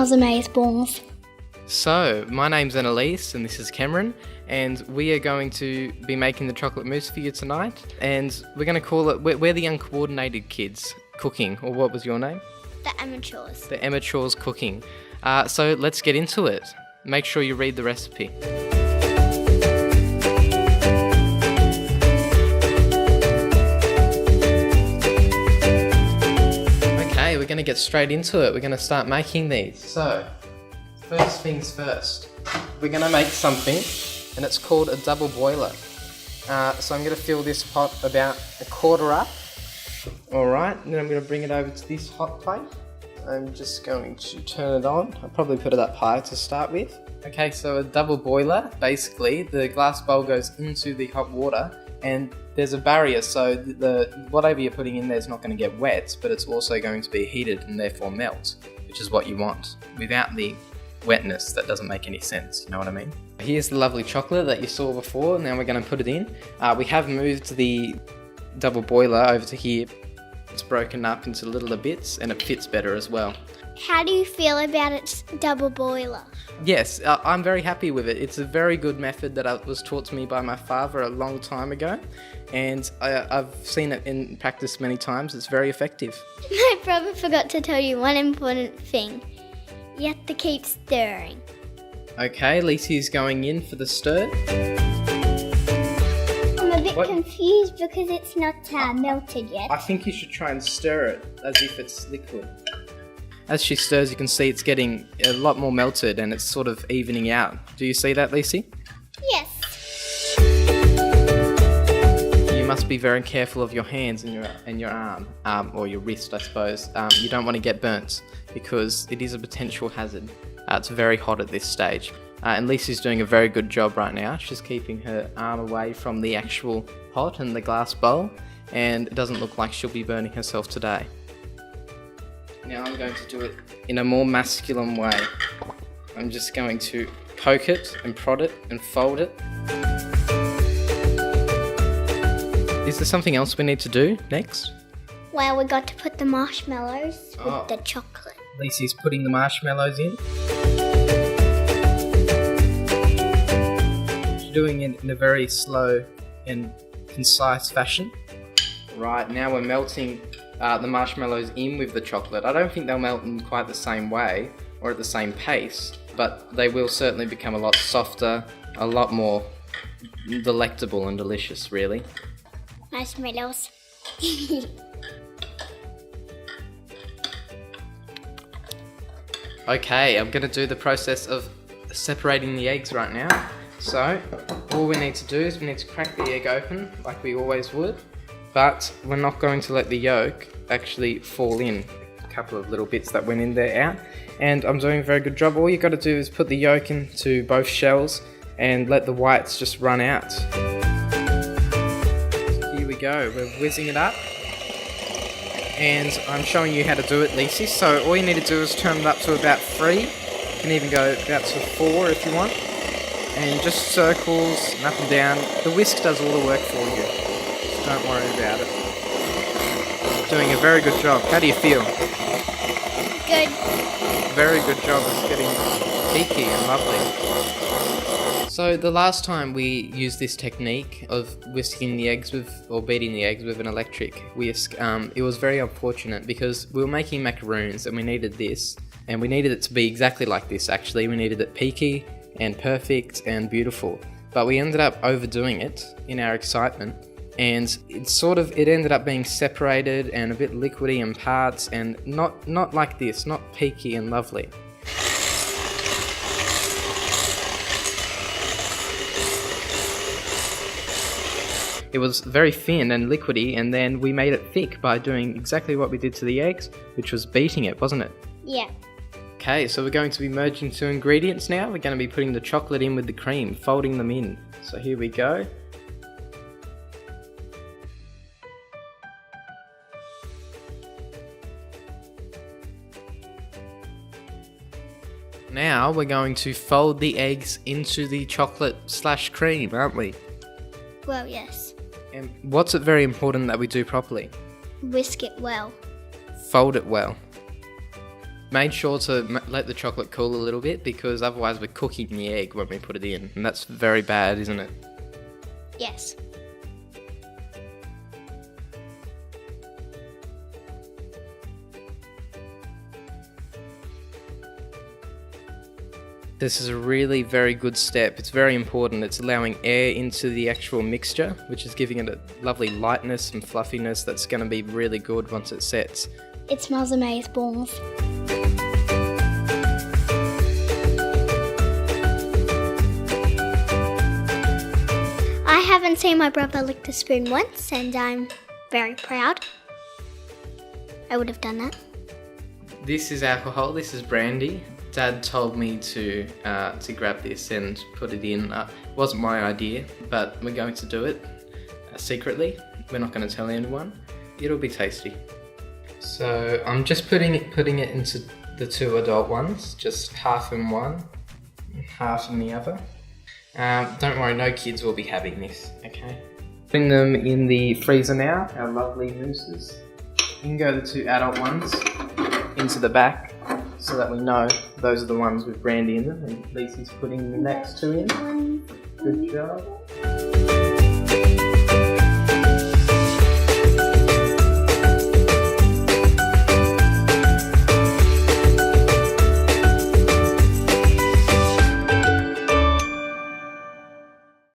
smells amazeballs. So, my name's Annalise and this is Cameron, and we are going to be making the chocolate mousse for you tonight, and we're going to call it, we're the uncoordinated kids cooking, or what was your name? The amateurs. The amateurs cooking. So let's get into it. Make sure you read the recipe. Okay, we're going to get straight into it. We're going to start making these. So, first things first, we're going to make something, and it's called a double boiler. So I'm going to fill this pot about a quarter up. Alright, then I'm going to bring it over to this hot plate. I'm just going to turn it on. I'll probably put it up high to start with. Okay, so a double boiler, basically, the glass bowl goes into the hot water, and there's a barrier, so the whatever you're putting in there is not going to get wet, but it's also going to be heated and therefore melt, which is what you want. Without the wetness, that doesn't make any sense, you know what I mean? Here's the lovely chocolate that you saw before. Now we're going to put it in. We have moved the double boiler over to here. It's broken up into littler bits and it fits better as well. How do you feel about its double boiler? Yes, I'm very happy with it. It's a very good method that was taught to me by my father a long time ago, and I've seen it in practice many times. It's very effective. My brother forgot to tell you one important thing. You have to keep stirring. Okay, Lisi's going in for the stir. I'm a bit confused because it's not melted yet. I think you should try and stir it as if it's liquid. As she stirs, you can see it's getting a lot more melted and it's sort of evening out. Do you see that, Lisi? Yes. You must be very careful of your hands and your arm, or your wrist, I suppose. You don't want to get burnt because it is a potential hazard. It's very hot at this stage. And Lisi's doing a very good job right now. She's keeping her arm away from the actual pot and the glass bowl, and it doesn't look like she'll be burning herself today. Now I'm going to do it in a more masculine way. I'm just going to poke it and prod it and fold it. Is there something else we need to do next? Well, we got to put the marshmallows with the chocolate. Lisi's putting the marshmallows in. She's doing it in a very slow and concise fashion. Right, now we're melting the marshmallows in with the chocolate. I don't think they'll melt in quite the same way or at the same pace, but they will certainly become a lot softer, a lot more delectable and delicious, really. Marshmallows. Okay, I'm going to do the process of separating the eggs right now. So, all we need to do is we need to crack the egg open like we always would, but we're not going to let the yolk actually fall in. A couple of little bits that went in there out, and I'm doing a very good job. All you got to do is put the yolk into both shells and let the whites just run out. Here we go, we're whizzing it up, and I'm showing you how to do it, Lisi. So all you need to do is turn it up to about 3. You can even go about to 4 if you want, and just circles and up and down. The whisk does all the work for you. Don't worry about it. Doing a very good job. How do you feel? Good. Very good job. It's getting peaky and lovely. So the last time we used this technique of whisking the eggs with, or beating the eggs with an electric whisk, it was very unfortunate because we were making macaroons and we needed this, and we needed it to be exactly like this actually. We needed it peaky and perfect and beautiful, but we ended up overdoing it in our excitement. And it ended up being separated and a bit liquidy in parts, and not like this, not peaky and lovely. It was very thin and liquidy, and then we made it thick by doing exactly what we did to the eggs, which was beating it, wasn't it? Yeah. Okay, so we're going to be merging 2 ingredients now. We're going to be putting the chocolate in with the cream, folding them in. So here we go. Now we're going to fold the eggs into the chocolate/cream, aren't we? Well, yes. And what's it very important that we do properly? Whisk it well. Fold it well. made sure to let the chocolate cool a little bit because otherwise we're cooking the egg when we put it in, and that's very bad, isn't it? Yes. This is a really very good step. It's very important. It's allowing air into the actual mixture, which is giving it a lovely lightness and fluffiness that's going to be really good once it sets. It smells amazing, balls. I haven't seen my brother lick the spoon once, and I'm very proud. I would have done that. This is alcohol. This is brandy. Dad told me to grab this and put it in. It wasn't my idea, but we're going to do it secretly. We're not going to tell anyone. It'll be tasty. So I'm just putting it into the 2 adult ones, just half in one, half in the other. Don't worry, no kids will be having this, okay? Putting them in the freezer now, our lovely mousses. You can go the 2 adult ones into the back so that we know those are the ones with brandy in them, and Lacey's putting the next 2 in. Good job.